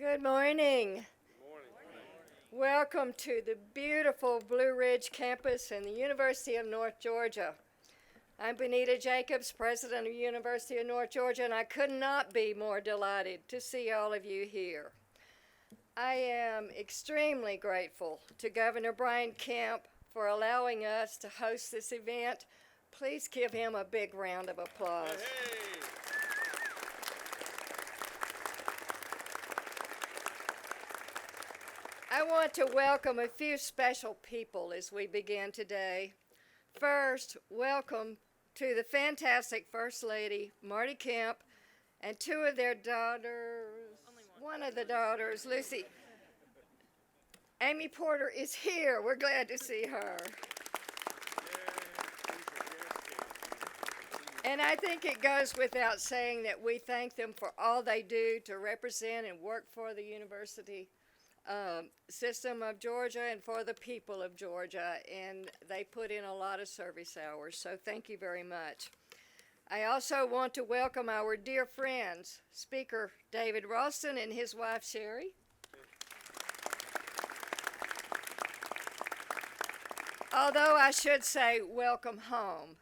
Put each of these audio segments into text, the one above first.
Good morning. Welcome to the beautiful Blue Ridge campus in the University of North Georgia. I'm Benita Jacobs, president of University of North Georgia, and I could not be more delighted to see all of you here. I am extremely grateful to Governor Brian Kemp for allowing us to host this event. Please give him a big round of applause. Hey. I want to welcome a few special people as we begin today. First, welcome to the fantastic First Lady, Marty Kemp, and two of their daughters. One of the daughters, Lucy. Amy Porter is here. We're glad to see her. And I think it goes without saying that we thank them for all they do to represent and work for the university system of Georgia and for the people of Georgia, and they put in a lot of service hours, so thank you very much. I also want to welcome our dear friends, Speaker David Ralston and his wife Sherry. Although I should say welcome home.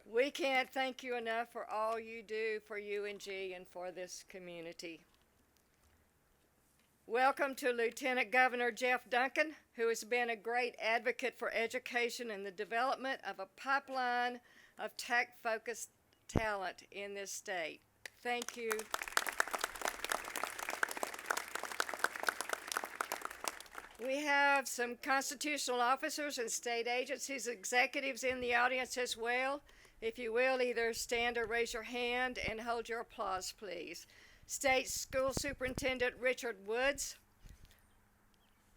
We can't thank you enough for all you do for UNG and for this community. Welcome to Lieutenant Governor Jeff Duncan, who has been a great advocate for education and the development of a pipeline of tech-focused talent in this state. Thank you. We have some constitutional officers and state agencies, executives in the audience as well. If you will, either stand or raise your hand and hold your applause, please. State School Superintendent Richard Woods,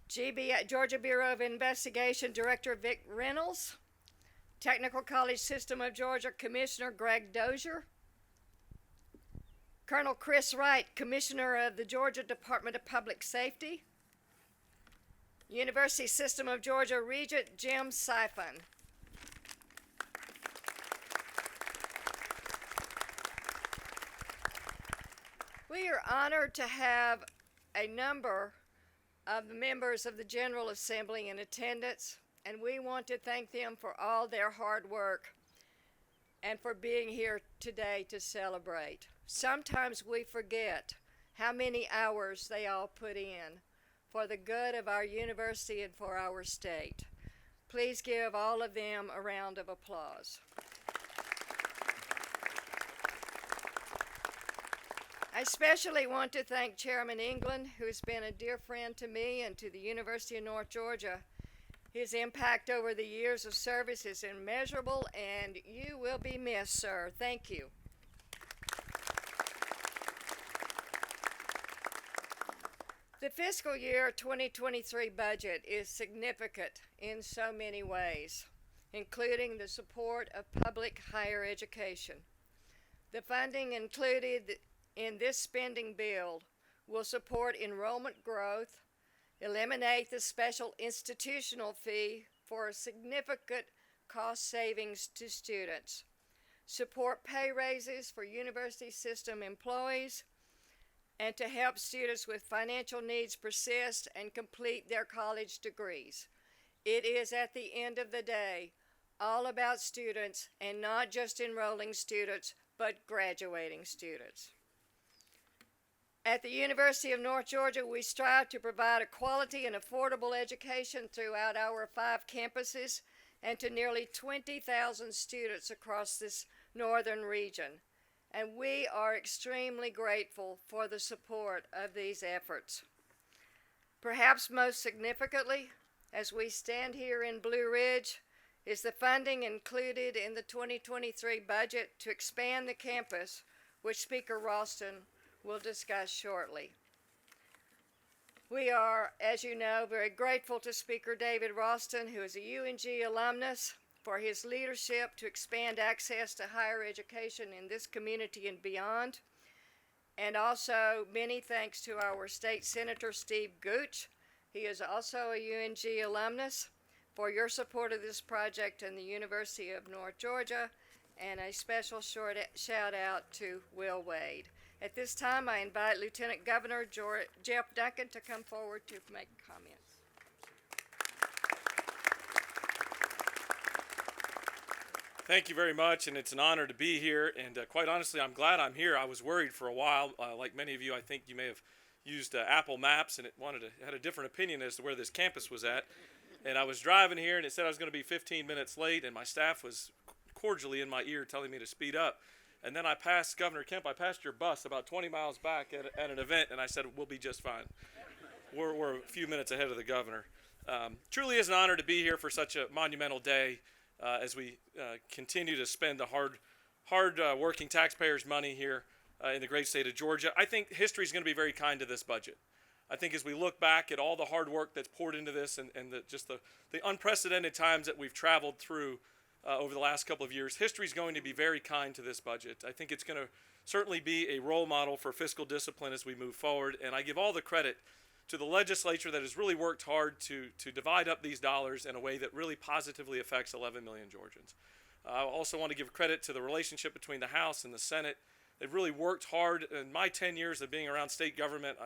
Georgia Bureau of Investigation Director Vic Reynolds, Technical College System of Georgia Commissioner Greg Dozier, Colonel Chris Wright, Commissioner of the Georgia Department of Public Safety, University System of Georgia Regent Jim Siphon. We are honored to have a number of the members of the General Assembly in attendance, and we want to thank them for all their hard work and for being here today to celebrate. Sometimes we forget how many hours they all put in for the good of our university and for our state. Please give all of them a round of applause. I especially want to thank Chairman England, who has been a dear friend to me and to the University of North Georgia. His impact over the years of service is immeasurable, and you will be missed, sir. Thank you. The fiscal year 2023 budget is significant in so many ways, including the support of public higher education. The funding included in this spending bill will support enrollment growth, eliminate the special institutional fee for a significant cost savings to students, support pay raises for university system employees, and to help students with financial needs persist and complete their college degrees. It is, at the end of the day, all about students, and not just enrolling students, but graduating students. At the University of North Georgia, we strive to provide a quality and affordable education throughout our 5 campuses and to nearly 20,000 students across this northern region. And we are extremely grateful for the support of these efforts. Perhaps most significantly, as we stand here in Blue Ridge, is the funding included in the 2023 budget to expand the campus, which Speaker Ralston will discuss shortly. We are, as you know, very grateful to Speaker David Ralston, who is a UNG alumnus, for his leadership to expand access to higher education in this community and beyond. And also, many thanks to our State Senator Steve Gooch. He is also a UNG alumnus, for your support of this project in the University of North Georgia, and a special shout out to Will Wade. At this time, I invite Lieutenant Governor Jeff Duncan to come forward to make comments. Thank you very much, and it's an honor to be here. And quite honestly, I'm glad I'm here. I was worried for a while. Like many of you, I think you may have used Apple Maps, and it had a different opinion as to where this campus was at. And I was driving here, and it said I was going to be 15 minutes late, and my staff was cordially in my ear telling me to speed up. And then I passed Governor Kemp. I passed your bus about 20 miles back at an event, and I said, we'll be just fine. We're a few minutes ahead of the governor. Truly is an honor to be here for such a monumental day. As we continue to spend the hard working taxpayers' money here in the great state of Georgia. I think history is going to be very kind to this budget. I think as we look back at all the hard work that's poured into this and the unprecedented times that we've traveled through over the last couple of years, history is going to be very kind to this budget. I think it's going to certainly be a role model for fiscal discipline as we move forward, and I give all the credit to the legislature that has really worked hard to divide up these dollars in a way that really positively affects 11 million Georgians. I also want to give credit to the relationship between the House and the Senate. They've really worked hard. In my 10 years of being around state government,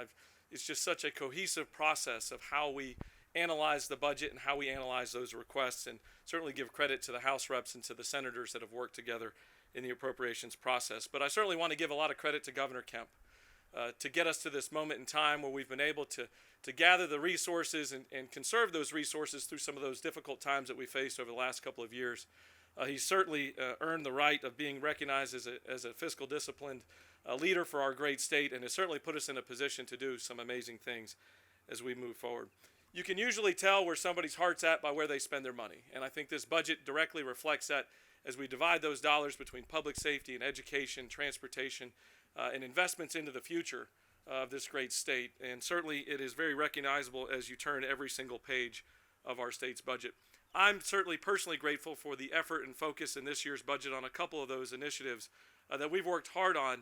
it's just such a cohesive process of how we analyze the budget and how we analyze those requests, and certainly give credit to the House reps and to the senators that have worked together in the appropriations process. But I certainly want to give a lot of credit to Governor Kemp. To get us to this moment in time where we've been able to gather the resources and conserve those resources through some of those difficult times that we faced over the last couple of years. He's certainly earned the right of being recognized as a fiscal disciplined leader for our great state, and has certainly put us in a position to do some amazing things as we move forward. You can usually tell where somebody's heart's at by where they spend their money, and I think this budget directly reflects that as we divide those dollars between public safety and education, transportation, and investments into the future of this great state. And certainly it is very recognizable as you turn every single page of our state's budget. I'm certainly personally grateful for the effort and focus in this year's budget on a couple of those initiatives that we've worked hard on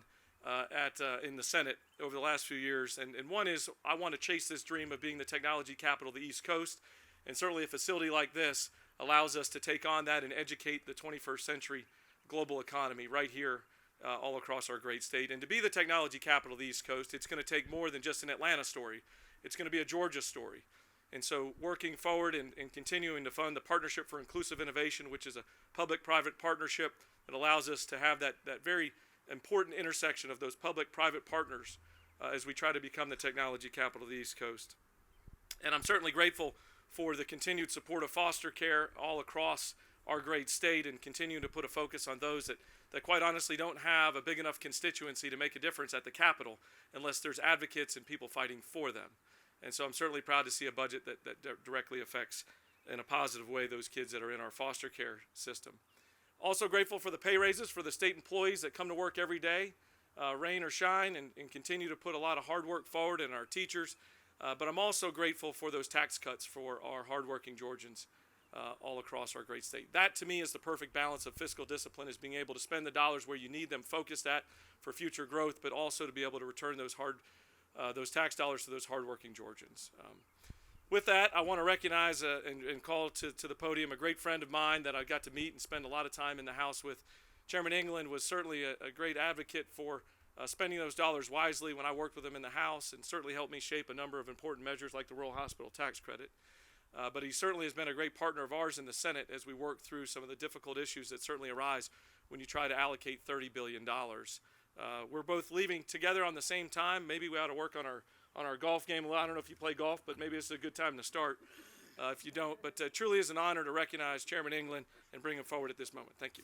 in the Senate over the last few years. And one is, I want to chase this dream of being the technology capital of the East Coast. And certainly a facility like this allows us to take on that and educate the 21st century global economy right here all across our great state. And to be the technology capital of the East Coast, it's going to take more than just an Atlanta story. It's going to be a Georgia story. And so working forward and continuing to fund the Partnership for Inclusive Innovation, which is a public-private partnership that allows us to have that very important intersection of those public-private partners as we try to become the technology capital of the East Coast. And I'm certainly grateful for the continued support of foster care all across our great state, and continue to put a focus on those that quite honestly don't have a big enough constituency to make a difference at the Capitol unless there's advocates and people fighting for them. And so I'm certainly proud to see a budget that directly affects in a positive way those kids that are in our foster care system. Also grateful for the pay raises for the state employees that come to work every day, rain or shine, and continue to put a lot of hard work forward, and our teachers. But I'm also grateful for those tax cuts for our hardworking Georgians all across our great state. That, to me, is the perfect balance of fiscal discipline, is being able to spend the dollars where you need them, focused at for future growth, but also to be able to return those tax dollars to those hardworking Georgians. With that, I want to recognize and call to the podium a great friend of mine that I got to meet and spend a lot of time in the House with. Chairman England was certainly a great advocate for spending those dollars wisely when I worked with him in the House, and certainly helped me shape a number of important measures like the Rural Hospital Tax Credit. But he certainly has been a great partner of ours in the Senate as we work through some of the difficult issues that certainly arise when you try to allocate $30 billion. We're both leaving together on the same time. Maybe we ought to work on our golf game a little. I don't know if you play golf, but maybe it's a good time to start if you don't. But truly is an honor to recognize Chairman England and bring him forward at this moment. Thank you.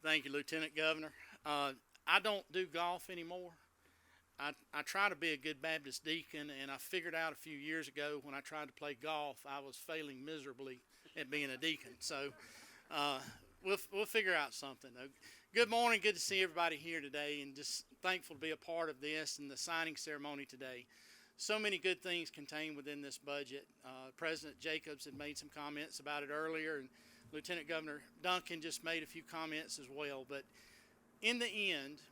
Thank you, Lieutenant Governor. I don't do golf anymore. I try to be a good Baptist deacon, and I figured out a few years ago when I tried to play golf, I was failing miserably at being a deacon. So we'll figure out something. Good morning. Good to see everybody here today, and just thankful to be a part of this and the signing ceremony today. So many good things contained within this budget. President Jacobs had made some comments about it earlier, and Lieutenant Governor Duncan just made a few comments as well. But in the end,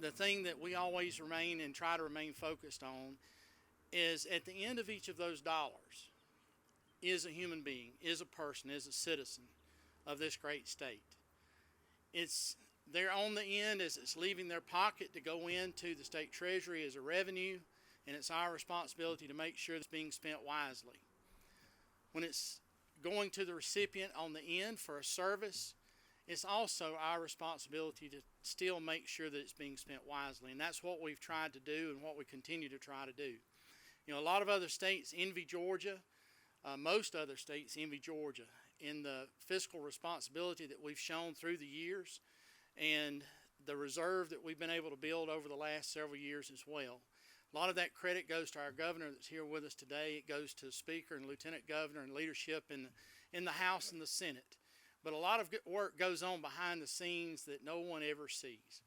the thing that we always remain and try to remain focused on is, at the end of each of those dollars is a human being, is a person, is a citizen of this great state. They're on the end as it's leaving their pocket to go into the state treasury as a revenue, and it's our responsibility to make sure it's being spent wisely. When it's going to the recipient on the end for a service, it's also our responsibility to still make sure that it's being spent wisely. And that's what we've tried to do and what we continue to try to do. You know, a lot of other states envy Georgia. Most other states envy Georgia in the fiscal responsibility that we've shown through the years and the reserve that we've been able to build over the last several years as well. A lot of that credit goes to our governor that's here with us today. It goes to the speaker and lieutenant governor and leadership in the House and the Senate. But a lot of good work goes on behind the scenes that no one ever sees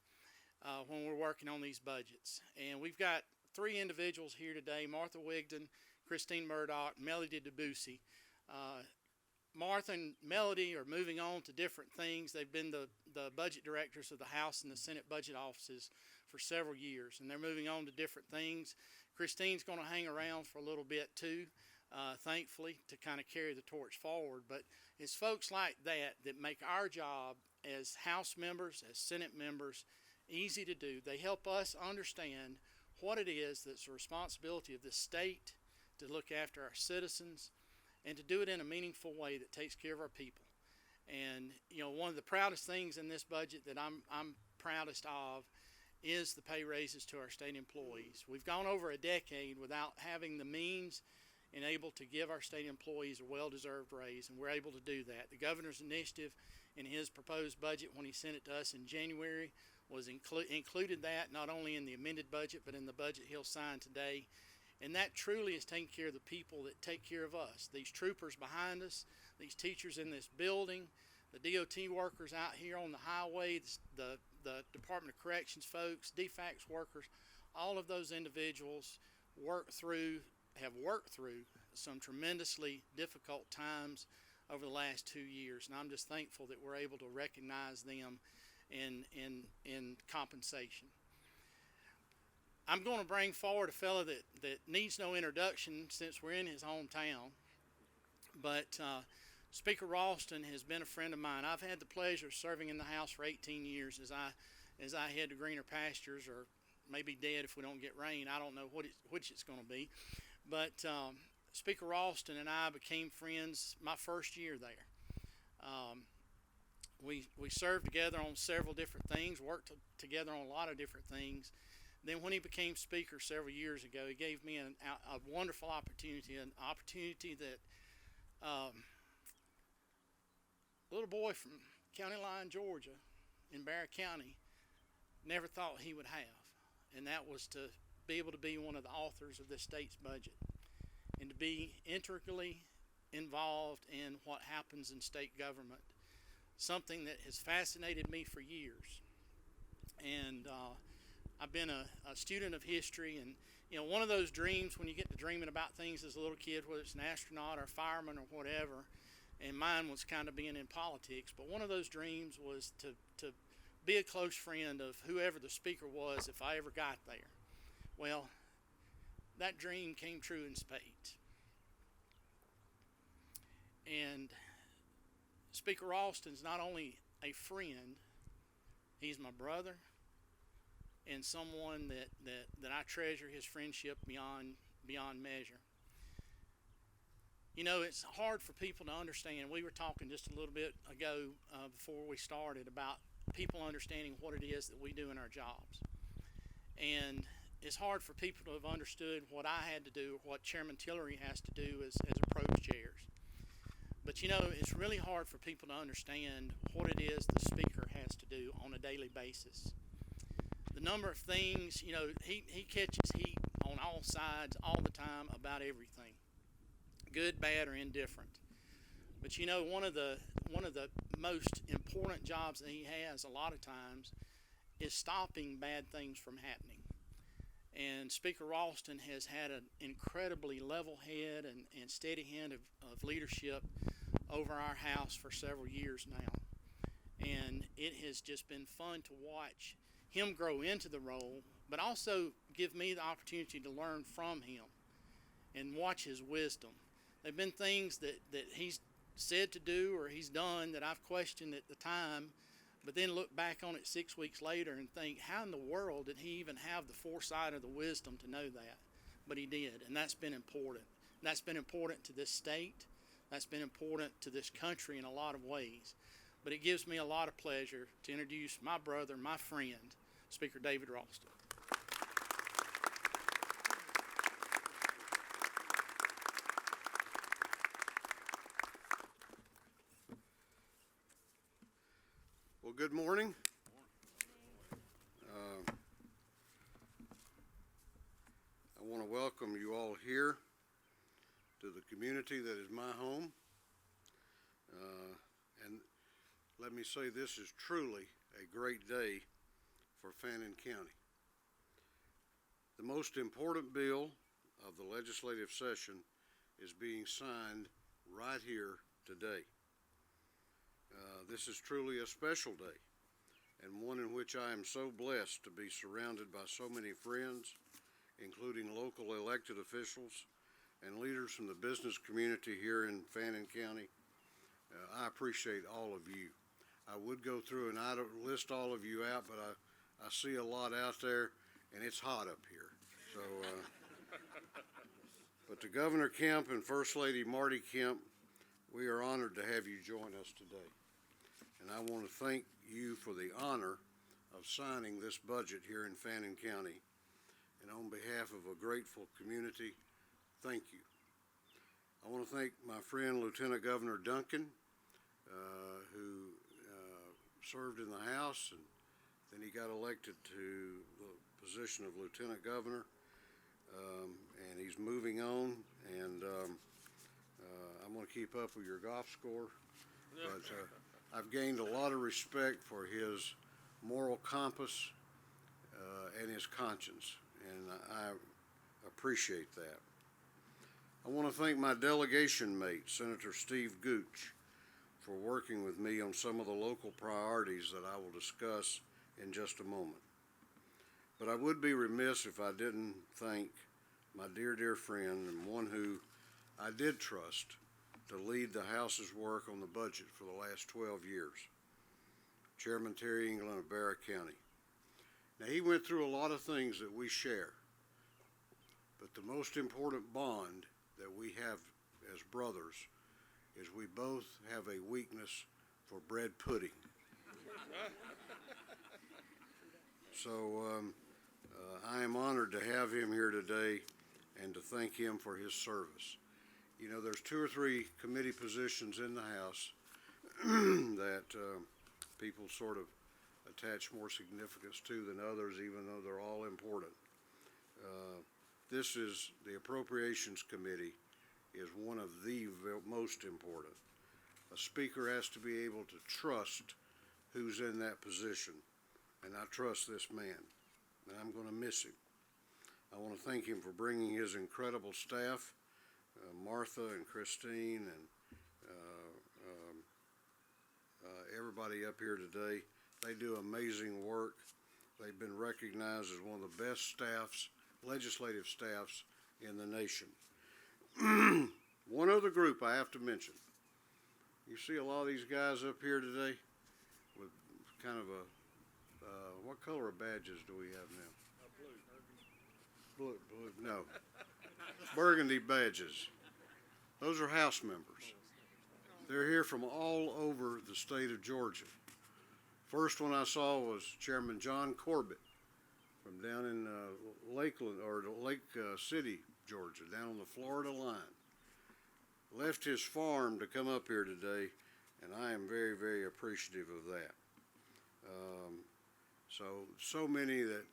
when we're working on these budgets. And we've got three individuals here today: Martha Wigton, Christine Murdoch, Melody Debussy. Martha and Melody are moving on to different things. They've been the budget directors of the House and the Senate budget offices for several years, and they're moving on to different things. Christine's going to hang around for a little bit too, thankfully, to kind of carry the torch forward. But it's folks like that that make our job as House members, as Senate members, easy to do. They help us understand what it is that's the responsibility of this state to look after our citizens and to do it in a meaningful way that takes care of our people. And you know, one of the proudest things in this budget that I'm proudest of is the pay raises to our state employees. We've gone over a decade without having the means and able to give our state employees a well-deserved raise, and we're able to do that. The governor's initiative in his proposed budget when he sent it to us in January was included that not only in the amended budget but in the budget he'll sign today. And that truly is taking care of the people that take care of us. These troopers behind us, these teachers in this building, the DOT workers out here on the highway, the Department of Corrections folks, DFACS workers, all of those individuals have worked through some tremendously difficult times over the last 2 years. And I'm just thankful that we're able to recognize them in compensation. I'm going to bring forward a fellow that needs no introduction since we're in his hometown. But Speaker Ralston has been a friend of mine. I've had the pleasure of serving in the House for 18 years as I head to greener pastures, or maybe dead if we don't get rain. I don't know which it's going to be. But Speaker Ralston and I became friends my first year there. We served together on several different things, worked together on a lot of different things. Then when he became Speaker several years ago, he gave me a wonderful opportunity, an opportunity that a little boy from County Line, Georgia, in Barry County, never thought he would have. And that was to be able to be one of the authors of this state's budget and to be integrally involved in what happens in state government, something that has fascinated me for years. And I've been a student of history, and you know, one of those dreams when you get to dreaming about things as a little kid, whether it's an astronaut or a fireman or whatever, and mine was kind of being in politics, but one of those dreams was to be a close friend of whoever the speaker was if I ever got there. Well, that dream came true in spades. And Speaker Ralston's not only a friend, he's my brother, and someone that I treasure his friendship beyond measure. You know, it's hard for people to understand. We were talking just a little bit ago before we started about people understanding what it is that we do in our jobs. And it's hard for people to have understood what I had to do, or what Chairman Tillery has to do as approach chairs. But you know, it's really hard for people to understand what it is the speaker has to do on a daily basis. The number of things, you know, he catches heat on all sides all the time about everything, good, bad, or indifferent. But you know, one of the most important jobs that he has a lot of times is stopping bad things from happening. And Speaker Ralston has had an incredibly level head and steady hand of leadership over our House for several years now. And it has just been fun to watch him grow into the role, but also give me the opportunity to learn from him and watch his wisdom. There have been things that he's said to do or he's done that I've questioned at the time, but then look back on it 6 weeks later and think, how in the world did he even have the foresight or the wisdom to know that? But he did, and that's been important. That's been important to this state. That's been important to this country in a lot of ways. But it gives me a lot of pleasure to introduce my brother, my friend, Speaker David Ralston. Well, good morning. I want to welcome you all here to the community that is my home. And let me say, this is truly a great day for Fannin County. The most important bill of the legislative session is being signed right here today. This is truly a special day, and one in which I am so blessed to be surrounded by so many friends, including local elected officials and leaders from the business community here in Fannin County. I appreciate all of you. I would go through and I don't list all of you out, but I see a lot out there, and it's hot up here. So, but to Governor Kemp and First Lady Marty Kemp, we are honored to have you join us today. And I want to thank you for the honor of signing this budget here in Fannin County. And on behalf of a grateful community, thank you. I want to thank my friend Lieutenant Governor Duncan, who served in the House, and then he got elected to the position of Lieutenant Governor, and he's moving on, and I'm going to keep up with your golf score, but I've gained a lot of respect for his moral compass and his conscience, and I appreciate that. I want to thank my delegation mate, Senator Steve Gooch, for working with me on some of the local priorities that I will discuss in just a moment. But I would be remiss if I didn't thank my dear, dear friend, and one who I did trust to lead the House's work on the budget for the last 12 years, Chairman Terry England of Barra County. Now, he went through a lot of things that we share, but the most important bond that we have as brothers is we both have a weakness for bread pudding. So I am honored to have him here today and to thank him for his service. You know, there's 2 or 3 committee positions in the House that people sort of attach more significance to than others, even though they're all important. This is the Appropriations Committee is one of the most important. A speaker has to be able to trust who's in that position, and I trust this man, and I'm going to miss him. I want to thank him for bringing his incredible staff, Martha and Christine and everybody up here today. They do amazing work. They've been recognized as one of the best staffs, legislative staffs in the nation. One other group I have to mention. You see a lot of these guys up here today with kind of a, what color of badges do we have now? Blue, no. Burgundy badges. Those are House members. They're here from all over the state of Georgia. First one I saw was Chairman John Corbett from down in Lakeland, or Lake City, Georgia, down on the Florida line. Left his farm to come up here today, and I am very, very appreciative of that. So many that,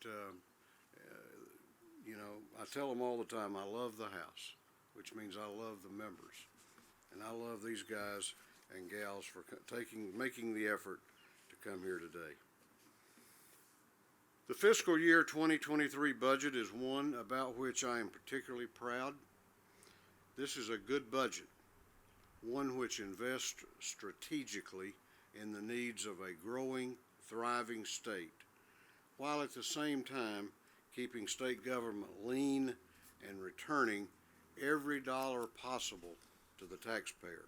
you know, I tell them all the time, I love the House, which means I love the members. And I love these guys and gals for making the effort to come here today. The fiscal year 2023 budget is one about which I am particularly proud. This is a good budget, one which invests strategically in the needs of a growing, thriving state, while at the same time keeping state government lean and returning every dollar possible to the taxpayer.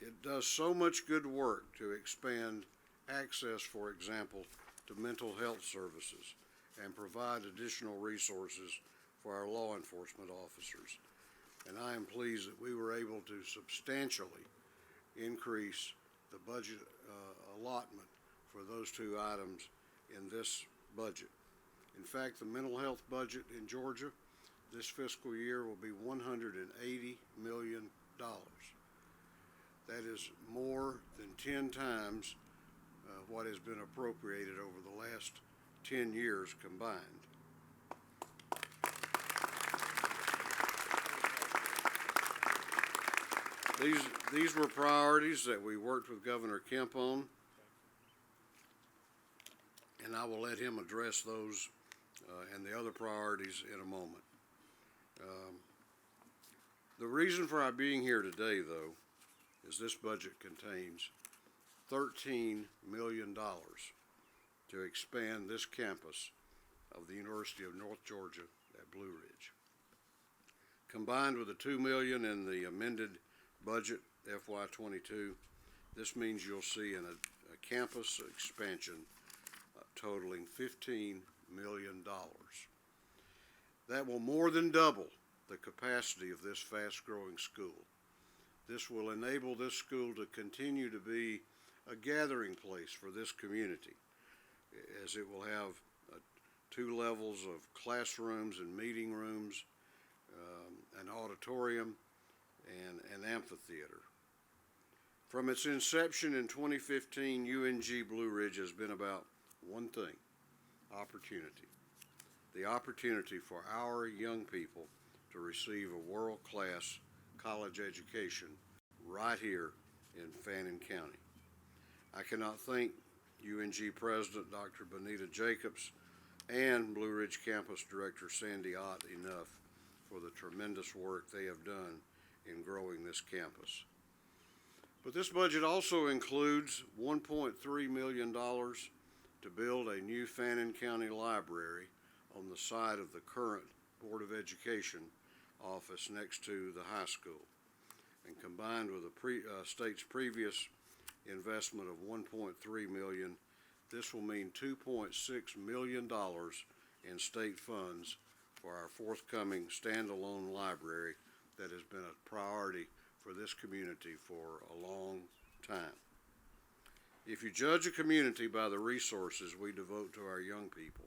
It does so much good work to expand access, for example, to mental health services and provide additional resources for our law enforcement officers. And I am pleased that we were able to substantially increase the budget allotment for those two items in this budget. In fact, the mental health budget in Georgia this fiscal year will be $180 million. That is more than 10 times what has been appropriated over the last 10 years combined. These were priorities that we worked with Governor Kemp on, and I will let him address those and the other priorities in a moment. The reason for our being here today, though, is this budget contains $13 million to expand this campus of the University of North Georgia at Blue Ridge. Combined with the $2 million in the amended budget FY22, this means you'll see a campus expansion totaling $15 million. That will more than double the capacity of this fast-growing school. This will enable this school to continue to be a gathering place for this community, as it will have 2 levels of classrooms and meeting rooms, an auditorium, and an amphitheater. From its inception in 2015, UNG Blue Ridge has been about one thing: opportunity. The opportunity for our young people to receive a world-class college education right here in Fannin County. I cannot thank UNG President Dr. Benita Jacobs and Blue Ridge Campus Director Sandy Ott enough for the tremendous work they have done in growing this campus. But this budget also includes $1.3 million to build a new Fannin County library on the site of the current Board of Education office next to the high school. And combined with the state's previous investment of $1.3 million, this will mean $2.6 million in state funds for our forthcoming standalone library that has been a priority for this community for a long time. If you judge a community by the resources we devote to our young people,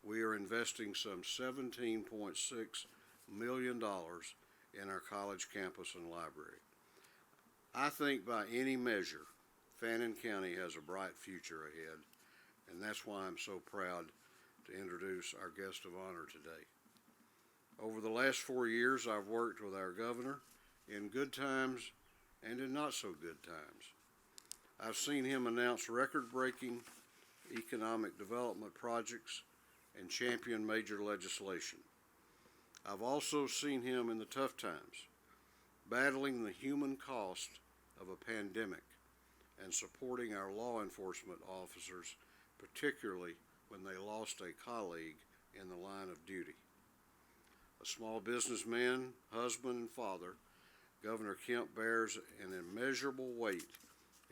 we are investing some $17.6 million in our college campus and library. I think by any measure, Fannin County has a bright future ahead, and that's why I'm so proud to introduce our guest of honor today. Over the last 4 years, I've worked with our governor in good times and in not so good times. I've seen him announce record-breaking economic development projects and champion major legislation. I've also seen him in the tough times, battling the human cost of a pandemic and supporting our law enforcement officers, particularly when they lost a colleague in the line of duty. A small businessman, husband, and father, Governor Kemp bears an immeasurable weight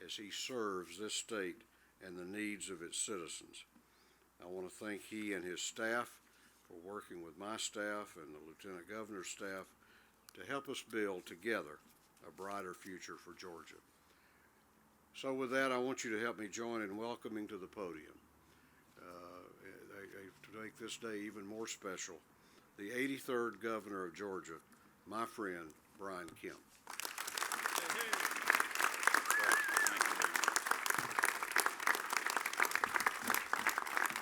as he serves this state and the needs of its citizens. I want to thank he and his staff for working with my staff and the Lieutenant Governor's staff to help us build together a brighter future for Georgia. So with that, I want you to help me join in welcoming to the podium, to make this day even more special, the 83rd Governor of Georgia, my friend, Brian Kemp.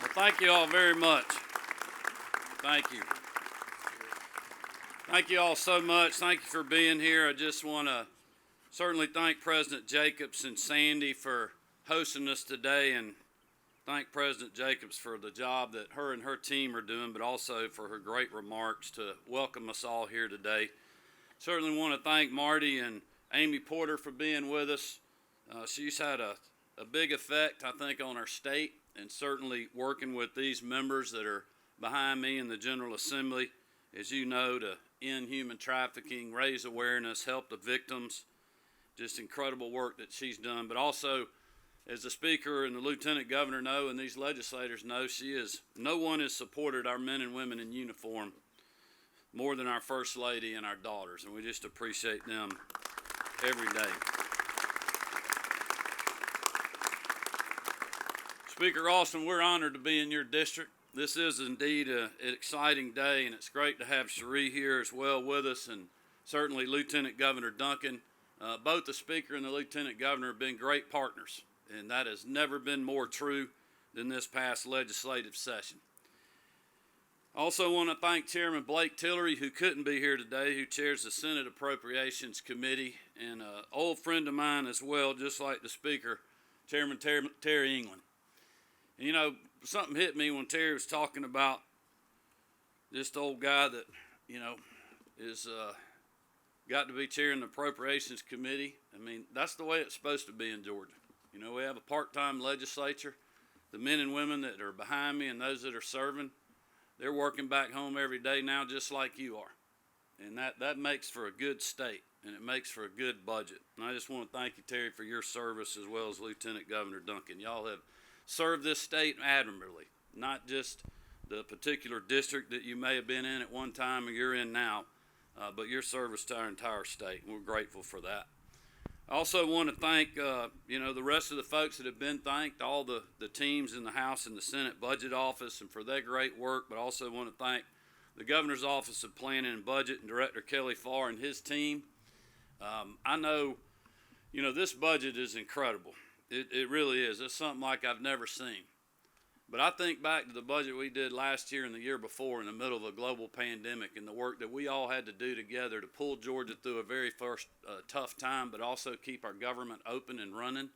Well, thank you all very much. Thank you. Thank you all so much. Thank you for being here. I just want to certainly thank President Jacobs and Sandy for hosting us today, and thank President Jacobs for the job that her and her team are doing, but also for her great remarks to welcome us all here today. Certainly want to thank Marty and Amy Porter for being with us. She's had a big effect, I think, on our state, and certainly working with these members that are behind me in the General Assembly, as you know, to end human trafficking, raise awareness, help the victims, just incredible work that she's done. But also, as the Speaker and the Lieutenant Governor know, and these legislators know, no one has supported our men and women in uniform more than our First Lady and our daughters, and we just appreciate them every day. Speaker Austin, we're honored to be in your district. This is indeed an exciting day, and it's great to have Cherie here as well with us, and certainly Lieutenant Governor Duncan. Both the Speaker and the Lieutenant Governor have been great partners, and that has never been more true than this past legislative session. Also want to thank Chairman Blake Tillery, who couldn't be here today, who chairs the Senate Appropriations Committee, and an old friend of mine as well, just like the Speaker, Chairman Terry England. And, you know, something hit me when Terry was talking about this old guy that, you know, is got to be chairing the Appropriations Committee. I mean, that's the way it's supposed to be in Georgia. You know, we have a part-time legislature. The men and women that are behind me and those that are serving, they're working back home every day now just like you are. And that makes for a good state, and it makes for a good budget. And I just want to thank you, Terry, for your service, as well as Lieutenant Governor Duncan. Y'all have served this state admirably, not just the particular district that you may have been in at one time or you're in now, but your service to our entire state, and we're grateful for that. I also want to thank, you know, the rest of the folks that have been thanked, all the teams in the House and the Senate Budget Office, and for their great work, but also want to thank the Governor's Office of Planning and Budget and Director Kelly Farr and his team. I know, you know, this budget is incredible. It really is. It's something like I've never seen. But I think back to the budget we did last year and the year before in the middle of a global pandemic, and the work that we all had to do together to pull Georgia through a very first tough time, but also keep our government open and running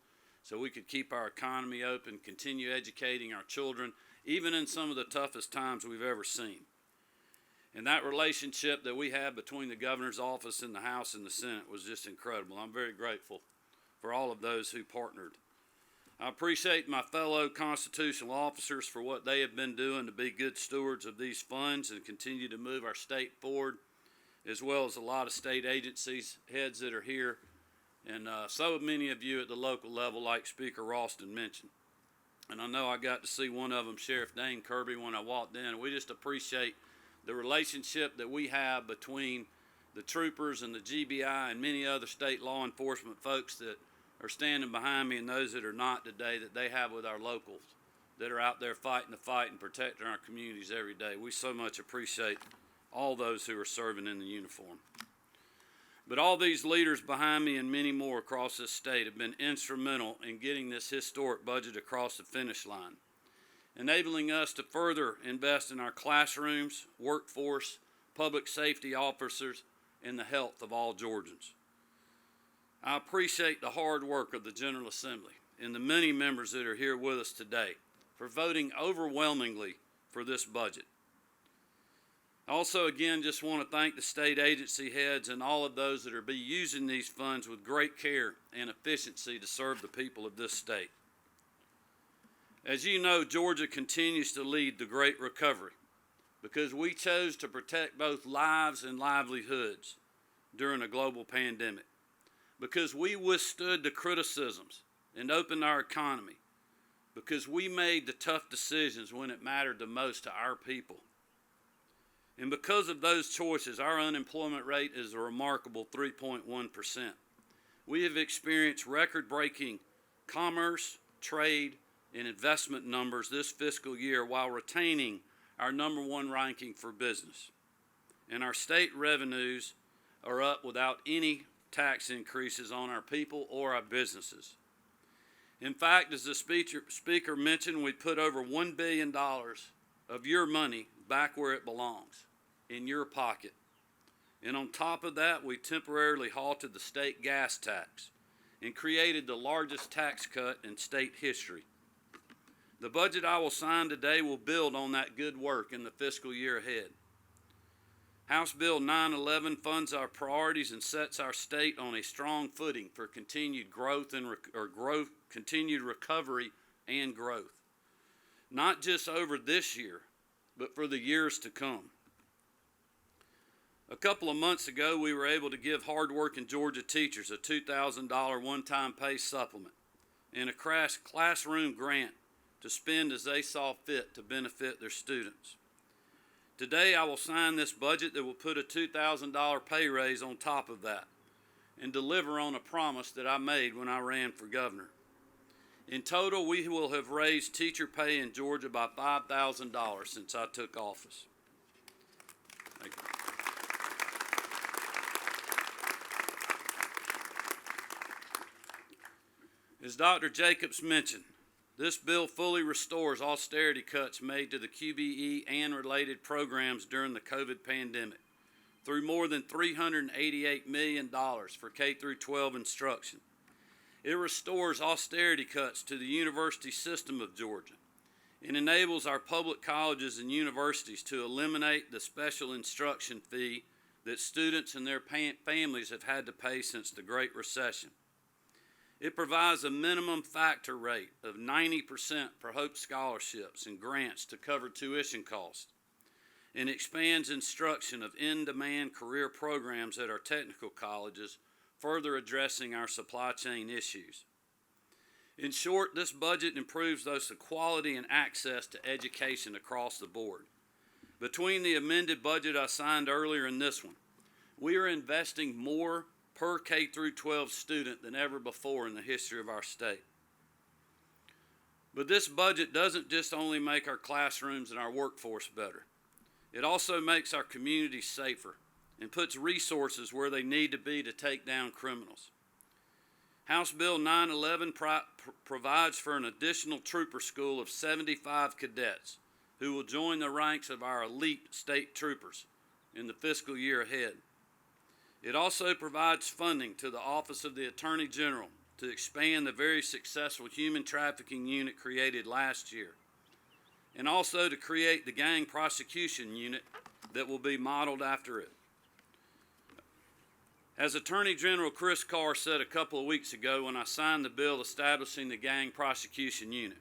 so we could keep our economy open, continue educating our children, even in some of the toughest times we've ever seen. And that relationship that we have between the Governor's Office and the House and the Senate was just incredible. I'm very grateful for all of those who partnered. I appreciate my fellow constitutional officers for what they have been doing to be good stewards of these funds and continue to move our state forward, as well as a lot of state agencies, heads that are here, and so many of you at the local level, like Speaker Ralston mentioned. And I know I got to see one of them, Sheriff Dane Kirby, when I walked in. We just appreciate the relationship that we have between the troopers and the GBI and many other state law enforcement folks that are standing behind me, and those that are not today, that they have with our locals that are out there fighting the fight and protecting our communities every day. We so much appreciate all those who are serving in the uniform. But all these leaders behind me and many more across this state have been instrumental in getting this historic budget across the finish line, enabling us to further invest in our classrooms, workforce, public safety officers, and the health of all Georgians. I appreciate the hard work of the General Assembly and the many members that are here with us today for voting overwhelmingly for this budget. I also, again, just want to thank the state agency heads and all of those that are using these funds with great care and efficiency to serve the people of this state. As you know, Georgia continues to lead the great recovery because we chose to protect both lives and livelihoods during a global pandemic, because we withstood the criticisms and opened our economy, because we made the tough decisions when it mattered the most to our people. And because of those choices, our unemployment rate is a remarkable 3.1%. We have experienced record-breaking commerce, trade, and investment numbers this fiscal year while retaining our #1 ranking for business. And our state revenues are up without any tax increases on our people or our businesses. In fact, as the speaker mentioned, we put over $1 billion of your money back where it belongs, in your pocket. And on top of that, we temporarily halted the state gas tax and created the largest tax cut in state history. The budget I will sign today will build on that good work in the fiscal year ahead. House Bill 911 funds our priorities and sets our state on a strong footing for continued continued recovery and growth, not just over this year, but for the years to come. A couple of months ago, we were able to give hardworking Georgia teachers a $2,000 one-time pay supplement and a classroom grant to spend as they saw fit to benefit their students. Today, I will sign this budget that will put a $2,000 pay raise on top of that and deliver on a promise that I made when I ran for governor. In total, we will have raised teacher pay in Georgia by $5,000 since I took office. Thank you. As Dr. Jacobs mentioned, this bill fully restores austerity cuts made to the QBE and related programs during the COVID pandemic through more than $388 million for K-12 instruction. It restores austerity cuts to the university system of Georgia and enables our public colleges and universities to eliminate the special instruction fee that students and their families have had to pay since the Great Recession. It provides a minimum factor rate of 90% for Hope scholarships and grants to cover tuition costs, and expands instruction of in-demand career programs at our technical colleges, further addressing our supply chain issues. In short, this budget improves both the quality and access to education across the board. Between the amended budget I signed earlier and this one, we are investing more per K-12 student than ever before in the history of our state. But this budget doesn't just only make our classrooms and our workforce better. It also makes our communities safer and puts resources where they need to be to take down criminals. House Bill 911 provides for an additional trooper school of 75 cadets who will join the ranks of our elite state troopers in the fiscal year ahead. It also provides funding to the Office of the Attorney General to expand the very successful human trafficking unit created last year, and also to create the gang prosecution unit that will be modeled after it. As Attorney General Chris Carr said a couple of weeks ago when I signed the bill establishing the gang prosecution unit,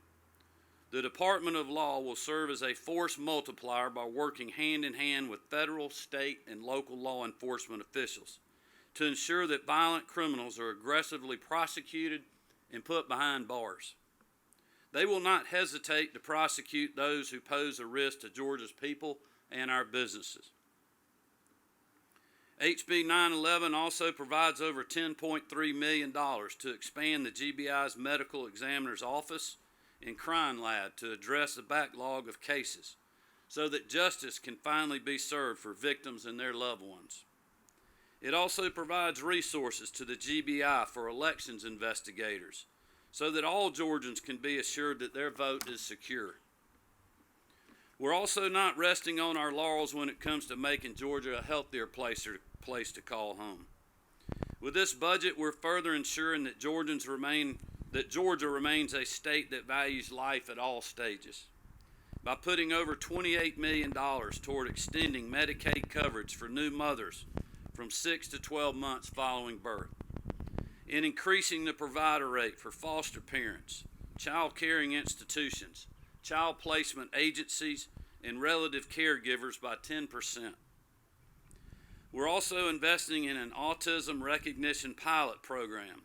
the Department of Law will serve as a force multiplier by working hand in hand with federal, state, and local law enforcement officials to ensure that violent criminals are aggressively prosecuted and put behind bars. They will not hesitate to prosecute those who pose a risk to Georgia's people and our businesses. HB 911 also provides over $10.3 million to expand the GBI's Medical Examiner's Office and Crime Lab to address the backlog of cases so that justice can finally be served for victims and their loved ones. It also provides resources to the GBI for elections investigators so that all Georgians can be assured that their vote is secure. We're also not resting on our laurels when it comes to making Georgia a healthier place to call home. With this budget, we're further ensuring that Georgia remains a state that values life at all stages by putting over $28 million toward extending Medicaid coverage for new mothers from 6 to 12 months following birth, and increasing the provider rate for foster parents, child caring institutions, child placement agencies, and relative caregivers by 10%. We're also investing in an autism recognition pilot program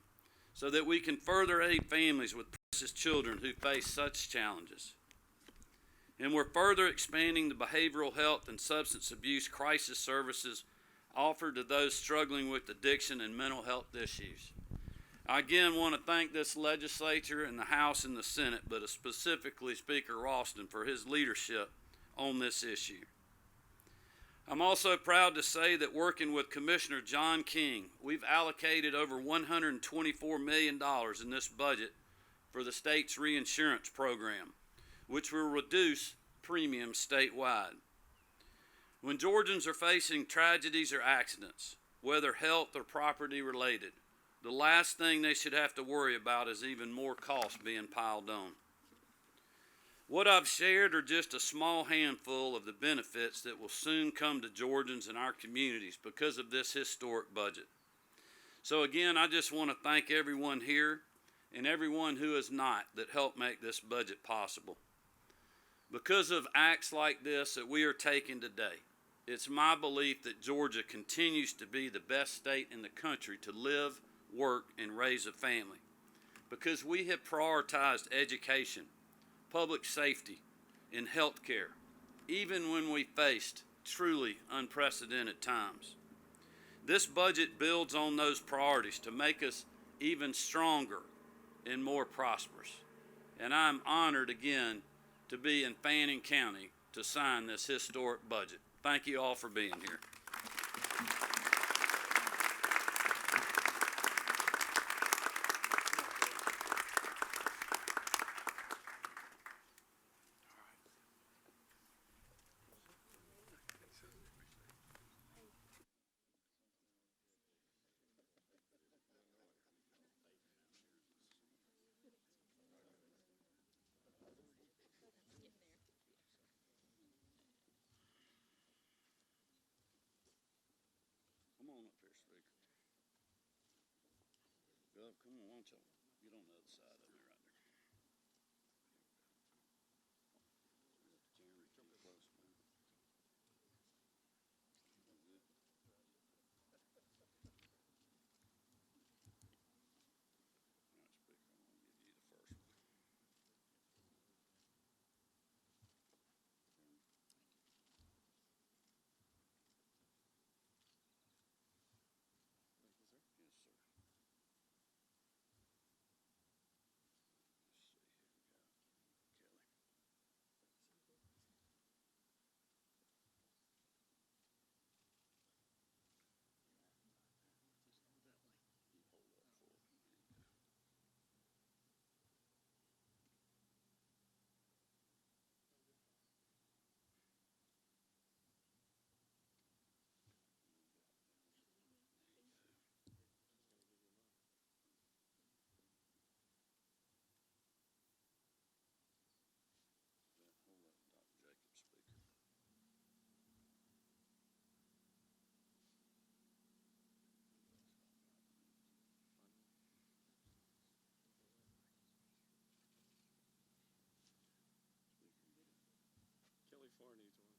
so that we can further aid families with precious children who face such challenges. And we're further expanding the behavioral health and substance abuse crisis services offered to those struggling with addiction and mental health issues. I again want to thank this legislature and the House and the Senate, but specifically Speaker Ralston for his leadership on this issue. I'm also proud to say that working with Commissioner John King, we've allocated over $124 million in this budget for the state's reinsurance program, which will reduce premiums statewide. When Georgians are facing tragedies or accidents, whether health or property related, the last thing they should have to worry about is even more costs being piled on. What I've shared are just a small handful of the benefits that will soon come to Georgians and our communities because of this historic budget. So again, I just want to thank everyone here and everyone who is not that helped make this budget possible. Because of acts like this that we are taking today, it's my belief that Georgia continues to be the best state in the country to live, work, and raise a family because we have prioritized education, public safety, and health care, even when we faced truly unprecedented times. This budget builds on those priorities to make us even stronger and more prosperous. And I'm honored again to be in Fannin County to sign this historic budget. Thank you all for being here. Come on up here, Speaker. Gov, come on, why don't you get on the other side of me right there. Jeremy, come close, man. Good. All right, Speaker, I'm going to give you the first one. Yes, sir. Let's see here. We got Kelly. You hold up for me. Hold up, Dr. Jacobs, Speaker. Kelly Farr needs one.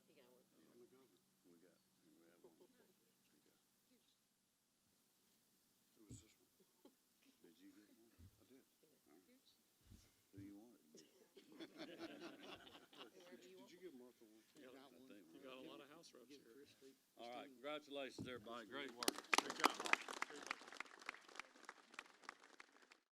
We have one. Who was this one? Did you get one? I did. Who you want it? Did you give Martha one? You got a lot of house ropes here. All right, congratulations, everybody. Great work.